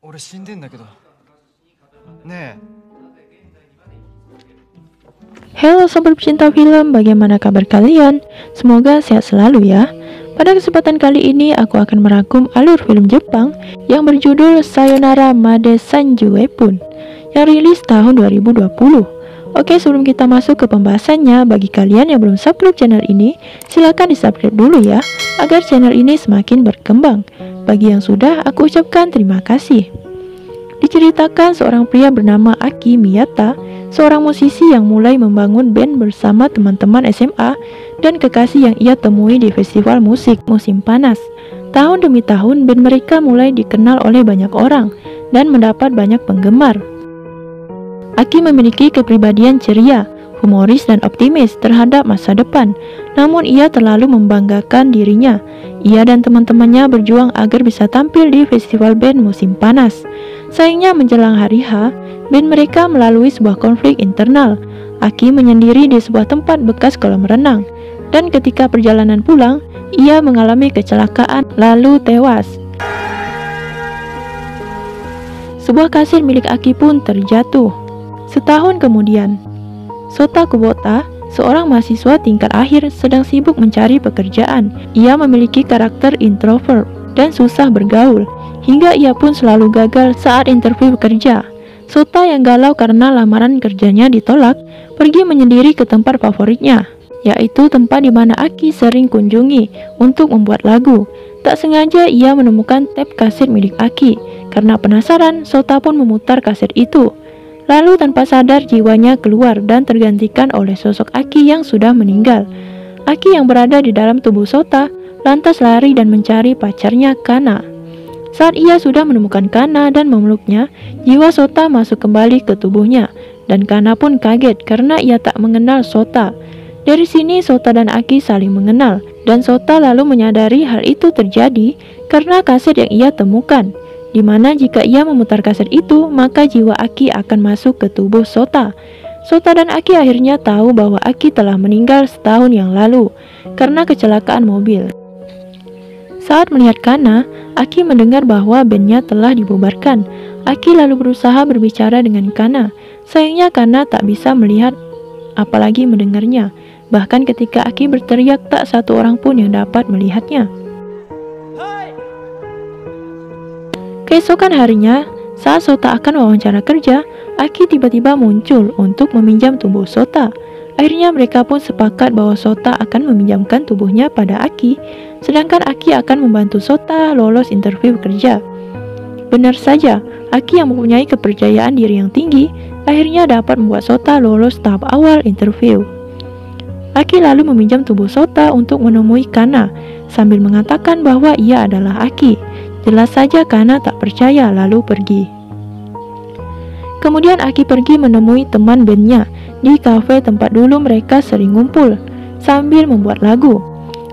俺死んでんだけど。ねえ。 Halo sobat pecinta film, bagaimana kabar kalian? Semoga sehat selalu ya. Pada kesempatan kali ini aku akan merangkum alur film Jepang yang berjudul Sayonara Made Sanju Epun yang rilis tahun 2020. Oke, sebelum kita masuk ke pembahasannya, bagi kalian yang belum subscribe channel ini, silahkan di subscribe dulu ya, agar channel ini semakin berkembang. Bagi yang sudah, aku ucapkan terima kasih. Diceritakan seorang pria bernama Aki Miyata, seorang musisi yang mulai membangun band bersama teman-teman SMA dan kekasih yang ia temui di festival musik musim panas. Tahun demi tahun, band mereka mulai dikenal oleh banyak orang dan mendapat banyak penggemar. Aki memiliki kepribadian ceria, humoris dan optimis terhadap masa depan. Namun ia terlalu membanggakan dirinya. Ia dan teman-temannya berjuang agar bisa tampil di festival band musim panas. Sayangnya menjelang hari H, band mereka melalui sebuah konflik internal. Aki menyendiri di sebuah tempat bekas kolam renang, dan ketika perjalanan pulang, ia mengalami kecelakaan lalu tewas. Sebuah kasir milik Aki pun terjatuh. Setahun kemudian, Sota Kubota, seorang mahasiswa tingkat akhir, sedang sibuk mencari pekerjaan. Ia memiliki karakter introvert dan susah bergaul, hingga ia pun selalu gagal saat interview kerja. Sota yang galau karena lamaran kerjanya ditolak, pergi menyendiri ke tempat favoritnya, yaitu tempat di mana Aki sering kunjungi untuk membuat lagu. Tak sengaja ia menemukan tap kaset milik Aki. Karena penasaran, Sota pun memutar kaset itu. Lalu tanpa sadar jiwanya keluar dan tergantikan oleh sosok Aki yang sudah meninggal. Aki yang berada di dalam tubuh Sota lantas lari dan mencari pacarnya Kana. Saat ia sudah menemukan Kana dan memeluknya, jiwa Sota masuk kembali ke tubuhnya, dan Kana pun kaget karena ia tak mengenal Sota. Dari sini Sota dan Aki saling mengenal, dan Sota lalu menyadari hal itu terjadi karena kaset yang ia temukan, di mana jika ia memutar kaset itu, maka jiwa Aki akan masuk ke tubuh Sota. Sota dan Aki akhirnya tahu bahwa Aki telah meninggal setahun yang lalu karena kecelakaan mobil. Saat melihat Kana, Aki mendengar bahwa bandnya telah dibubarkan. Aki lalu berusaha berbicara dengan Kana. Sayangnya Kana tak bisa melihat apalagi mendengarnya. Bahkan ketika Aki berteriak, tak satu orang pun yang dapat melihatnya. Keesokan harinya, saat Sota akan wawancara kerja, Aki tiba-tiba muncul untuk meminjam tubuh Sota. Akhirnya mereka pun sepakat bahwa Sota akan meminjamkan tubuhnya pada Aki, sedangkan Aki akan membantu Sota lolos interview kerja. Benar saja, Aki yang mempunyai kepercayaan diri yang tinggi, akhirnya dapat membuat Sota lolos tahap awal interview. Aki lalu meminjam tubuh Sota untuk menemui Kana, sambil mengatakan bahwa ia adalah Aki. Jelas saja Kana tak percaya lalu pergi. Kemudian Aki pergi menemui teman bandnya di kafe tempat dulu mereka sering ngumpul sambil membuat lagu.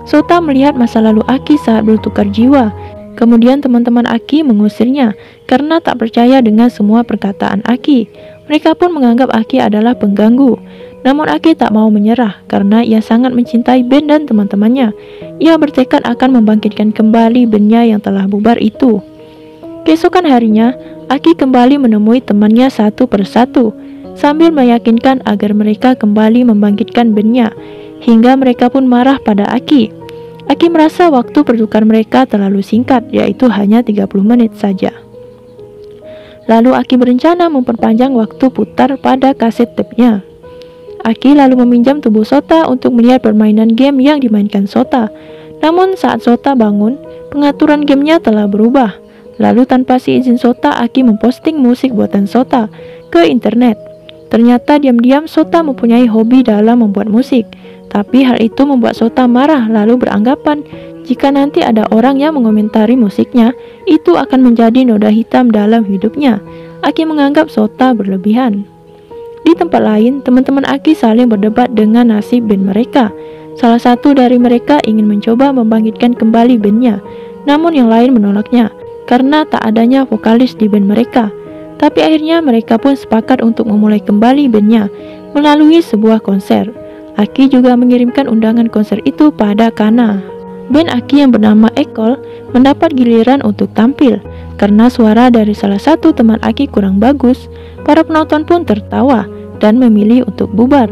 Sota melihat masa lalu Aki saat bertukar jiwa. Kemudian teman-teman Aki mengusirnya karena tak percaya dengan semua perkataan Aki. Mereka pun menganggap Aki adalah pengganggu. Namun Aki tak mau menyerah karena ia sangat mencintai band dan teman-temannya. Ia bertekad akan membangkitkan kembali bandnya yang telah bubar itu. Keesokan harinya, Aki kembali menemui temannya satu persatu, sambil meyakinkan agar mereka kembali membangkitkan bandnya, hingga mereka pun marah pada Aki. Aki merasa waktu pertukar mereka terlalu singkat, yaitu hanya 30 menit saja. Lalu Aki berencana memperpanjang waktu putar pada kaset tape-nya. Aki lalu meminjam tubuh Sota untuk melihat permainan game yang dimainkan Sota. Namun saat Sota bangun, pengaturan gamenya telah berubah. Lalu tanpa seizin Sota, Aki memposting musik buatan Sota ke internet. Ternyata diam-diam Sota mempunyai hobi dalam membuat musik. Tapi hal itu membuat Sota marah lalu beranggapan jika nanti ada orang yang mengomentari musiknya, itu akan menjadi noda hitam dalam hidupnya. Aki menganggap Sota berlebihan. Di tempat lain, teman-teman Aki saling berdebat dengan nasib band mereka. Salah satu dari mereka ingin mencoba membangkitkan kembali bandnya, namun yang lain menolaknya karena tak adanya vokalis di band mereka. Tapi akhirnya mereka pun sepakat untuk memulai kembali bandnya melalui sebuah konser. Aki juga mengirimkan undangan konser itu pada Kana. Band Aki yang bernama Ekol mendapat giliran untuk tampil. Karena suara dari salah satu teman Aki kurang bagus, para penonton pun tertawa dan memilih untuk bubar.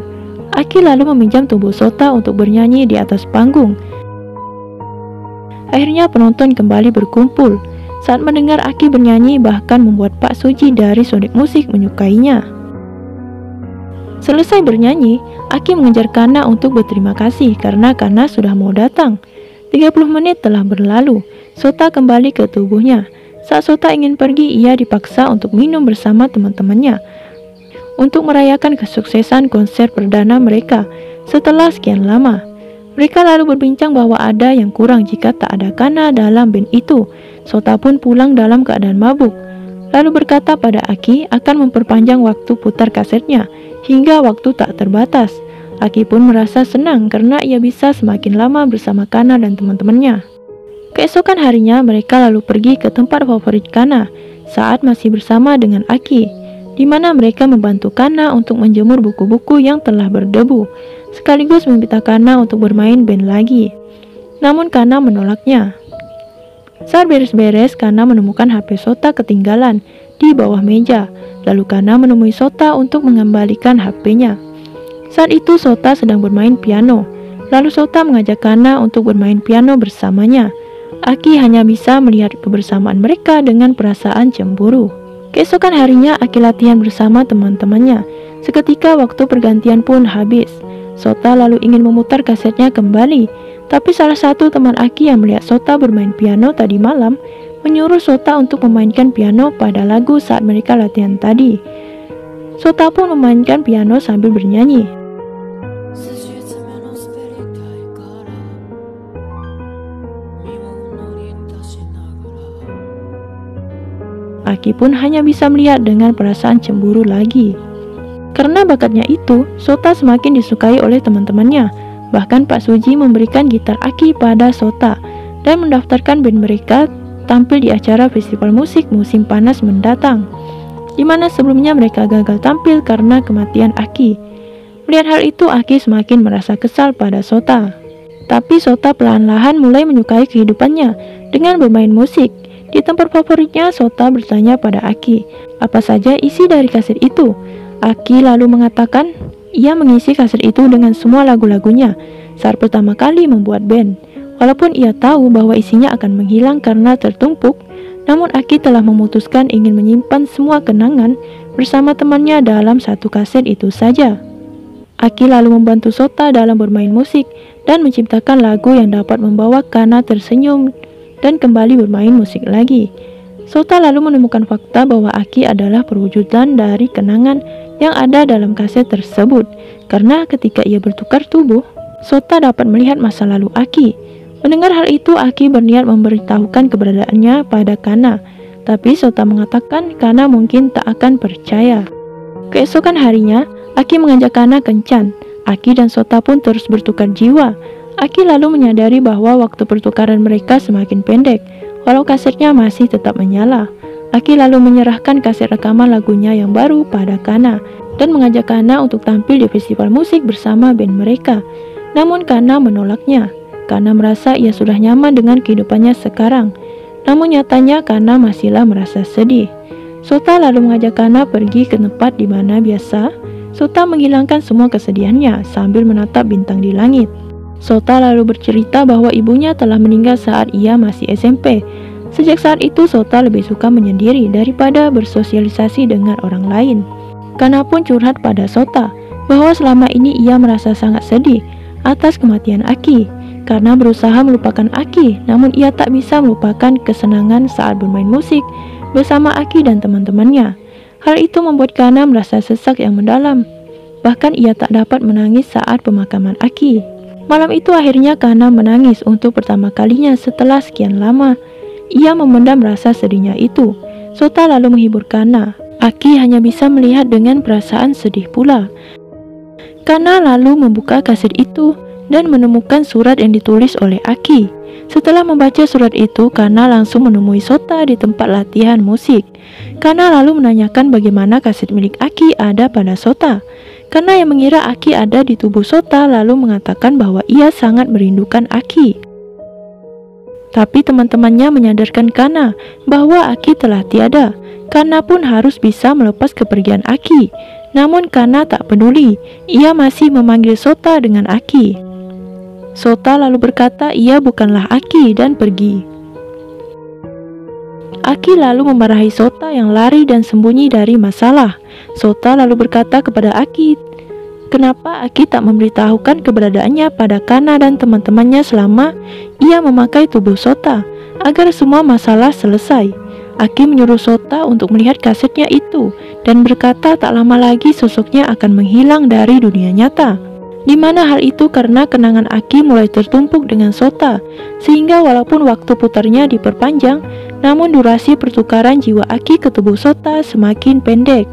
Aki lalu meminjam tubuh Sota untuk bernyanyi di atas panggung. Akhirnya penonton kembali berkumpul. Saat mendengar Aki bernyanyi, bahkan membuat Pak Suji dari Sonic Music menyukainya. Selesai bernyanyi, Aki mengejar Kana untuk berterima kasih karena Kana sudah mau datang. 30 menit telah berlalu, Sota kembali ke tubuhnya. Saat Sota ingin pergi, ia dipaksa untuk minum bersama teman-temannya untuk merayakan kesuksesan konser perdana mereka setelah sekian lama. Mereka lalu berbincang bahwa ada yang kurang jika tak ada Kana dalam band itu. Sota pun pulang dalam keadaan mabuk, lalu berkata pada Aki akan memperpanjang waktu putar kasetnya hingga waktu tak terbatas. Aki pun merasa senang karena ia bisa semakin lama bersama Kana dan teman-temannya. Keesokan harinya mereka lalu pergi ke tempat favorit Kana saat masih bersama dengan Aki, di mana mereka membantu Kana untuk menjemur buku-buku yang telah berdebu, sekaligus meminta Kana untuk bermain band lagi. Namun Kana menolaknya. Saat beres-beres, Kana menemukan HP Sota ketinggalan di bawah meja. Lalu Kana menemui Sota untuk mengembalikan HP-nya. Saat itu Sota sedang bermain piano. Lalu Sota mengajak Kana untuk bermain piano bersamanya. Aki hanya bisa melihat kebersamaan mereka dengan perasaan cemburu. Keesokan harinya Aki latihan bersama teman-temannya. Seketika waktu pergantian pun habis. Sota lalu ingin memutar kasetnya kembali, tapi salah satu teman Aki yang melihat Sota bermain piano tadi malam menyuruh Sota untuk memainkan piano pada lagu saat mereka latihan tadi. Sota pun memainkan piano sambil bernyanyi. Aki pun hanya bisa melihat dengan perasaan cemburu lagi. Karena bakatnya itu, Sota semakin disukai oleh teman-temannya. Bahkan Pak Suji memberikan gitar Aki pada Sota dan mendaftarkan band mereka tampil di acara festival musik musim panas mendatang, di mana sebelumnya mereka gagal tampil karena kematian Aki. Melihat hal itu, Aki semakin merasa kesal pada Sota. Tapi Sota perlahan-lahan mulai menyukai kehidupannya dengan bermain musik. Di tempat favoritnya, Sota bertanya pada Aki, apa saja isi dari kaset itu. Aki lalu mengatakan, ia mengisi kaset itu dengan semua lagu-lagunya saat pertama kali membuat band. Walaupun ia tahu bahwa isinya akan menghilang karena tertumpuk, namun Aki telah memutuskan ingin menyimpan semua kenangan bersama temannya dalam satu kaset itu saja. Aki lalu membantu Sota dalam bermain musik dan menciptakan lagu yang dapat membawa Kana tersenyum dan kembali bermain musik lagi. Sota lalu menemukan fakta bahwa Aki adalah perwujudan dari kenangan yang ada dalam kaset tersebut. Karena ketika ia bertukar tubuh, Sota dapat melihat masa lalu Aki. Mendengar hal itu, Aki berniat memberitahukan keberadaannya pada Kana. Tapi Sota mengatakan Kana mungkin tak akan percaya. Keesokan harinya, Aki mengajak Kana kencan. Aki dan Sota pun terus bertukar jiwa. Aki lalu menyadari bahwa waktu pertukaran mereka semakin pendek, walau kasetnya masih tetap menyala. Aki lalu menyerahkan kaset rekaman lagunya yang baru pada Kana dan mengajak Kana untuk tampil di festival musik bersama band mereka. Namun Kana menolaknya. Kana merasa ia sudah nyaman dengan kehidupannya sekarang. Namun nyatanya Kana masihlah merasa sedih. Sota lalu mengajak Kana pergi ke tempat di mana biasa Sota menghilangkan semua kesedihannya sambil menatap bintang di langit. Sota lalu bercerita bahwa ibunya telah meninggal saat ia masih SMP. Sejak saat itu Sota lebih suka menyendiri daripada bersosialisasi dengan orang lain. Kana pun curhat pada Sota bahwa selama ini ia merasa sangat sedih atas kematian Aki. Karena berusaha melupakan Aki, namun ia tak bisa melupakan kesenangan saat bermain musik bersama Aki dan teman-temannya. Hal itu membuat Kana merasa sesak yang mendalam. Bahkan ia tak dapat menangis saat pemakaman Aki. Malam itu akhirnya Kana menangis untuk pertama kalinya setelah sekian lama. Ia memendam rasa sedihnya itu. Sota lalu menghibur Kana. Aki hanya bisa melihat dengan perasaan sedih pula. Kana lalu membuka kaset itu dan menemukan surat yang ditulis oleh Aki. Setelah membaca surat itu, Kana langsung menemui Sota di tempat latihan musik. Kana lalu menanyakan bagaimana kaset milik Aki ada pada Sota. Kana yang mengira Aki ada di tubuh Sota lalu mengatakan bahwa ia sangat merindukan Aki. Tapi teman-temannya menyadarkan Kana bahwa Aki telah tiada. Kana pun harus bisa melepas kepergian Aki. Namun Kana tak peduli, ia masih memanggil Sota dengan Aki. Sota lalu berkata ia bukanlah Aki dan pergi. Aki lalu memarahi Sota yang lari dan sembunyi dari masalah. Sota lalu berkata kepada Aki, kenapa Aki tak memberitahukan keberadaannya pada Kana dan teman-temannya selama ia memakai tubuh Sota, agar semua masalah selesai. Aki menyuruh Sota untuk melihat kasetnya itu dan berkata tak lama lagi sosoknya akan menghilang dari dunia nyata. Di mana hal itu karena kenangan Aki mulai tertumpuk dengan Sota, sehingga walaupun waktu putarnya diperpanjang, namun durasi pertukaran jiwa Aki ke tubuh Sota semakin pendek.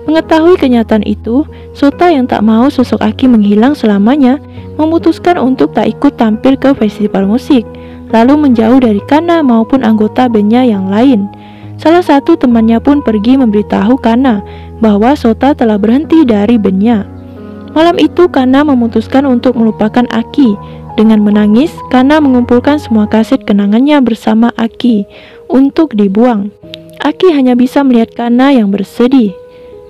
Mengetahui kenyataan itu, Sota yang tak mau sosok Aki menghilang selamanya, memutuskan untuk tak ikut tampil ke festival musik, lalu menjauh dari Kana maupun anggota bandnya yang lain. Salah satu temannya pun pergi memberitahu Kana bahwa Sota telah berhenti dari bandnya. Malam itu Kana memutuskan untuk melupakan Aki. Dengan menangis, Kana mengumpulkan semua kaset kenangannya bersama Aki untuk dibuang. Aki hanya bisa melihat Kana yang bersedih.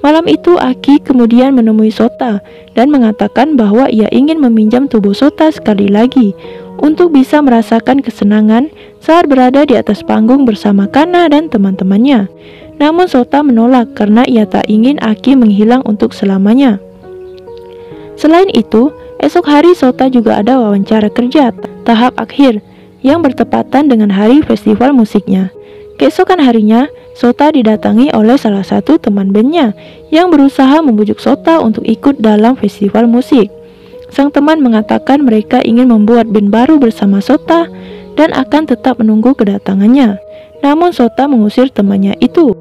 Malam itu Aki kemudian menemui Sota dan mengatakan bahwa ia ingin meminjam tubuh Sota sekali lagi untuk bisa merasakan kesenangan saat berada di atas panggung bersama Kana dan teman-temannya. Namun Sota menolak karena ia tak ingin Aki menghilang untuk selamanya. Selain itu, esok hari Sota juga ada wawancara kerja tahap akhir yang bertepatan dengan hari festival musiknya. Keesokan harinya, Sota didatangi oleh salah satu teman bandnya yang berusaha membujuk Sota untuk ikut dalam festival musik. Sang teman mengatakan mereka ingin membuat band baru bersama Sota dan akan tetap menunggu kedatangannya. Namun Sota mengusir temannya itu.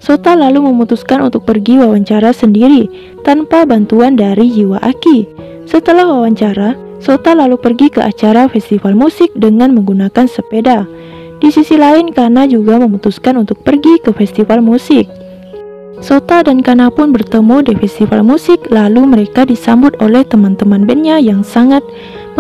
Sota lalu memutuskan untuk pergi wawancara sendiri tanpa bantuan dari jiwa Aki. Setelah wawancara, Sota lalu pergi ke acara festival musik dengan menggunakan sepeda. Di sisi lain, Kana juga memutuskan untuk pergi ke festival musik. Sota dan Kana pun bertemu di festival musik, lalu mereka disambut oleh teman-teman bandnya yang sangat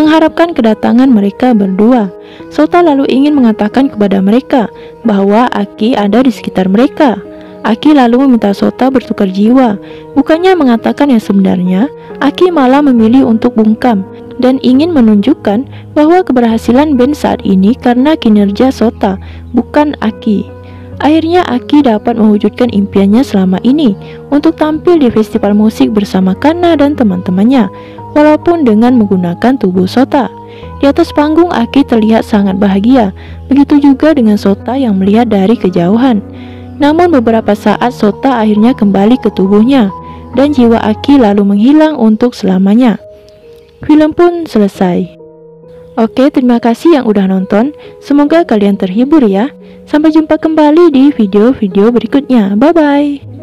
mengharapkan kedatangan mereka berdua. Sota lalu ingin mengatakan kepada mereka bahwa Aki ada di sekitar mereka. Aki lalu meminta Sota bertukar jiwa. Bukannya mengatakan yang sebenarnya, Aki malah memilih untuk bungkam dan ingin menunjukkan bahwa keberhasilan band saat ini karena kinerja Sota, bukan Aki. Akhirnya Aki dapat mewujudkan impiannya selama ini untuk tampil di festival musik bersama Kana dan teman-temannya, walaupun dengan menggunakan tubuh Sota. Di atas panggung Aki terlihat sangat bahagia, begitu juga dengan Sota yang melihat dari kejauhan. Namun beberapa saat Sota akhirnya kembali ke tubuhnya dan jiwa Aki lalu menghilang untuk selamanya. Film pun selesai. Oke, terima kasih yang udah nonton. Semoga kalian terhibur ya. Sampai jumpa kembali di video-video berikutnya. Bye-bye.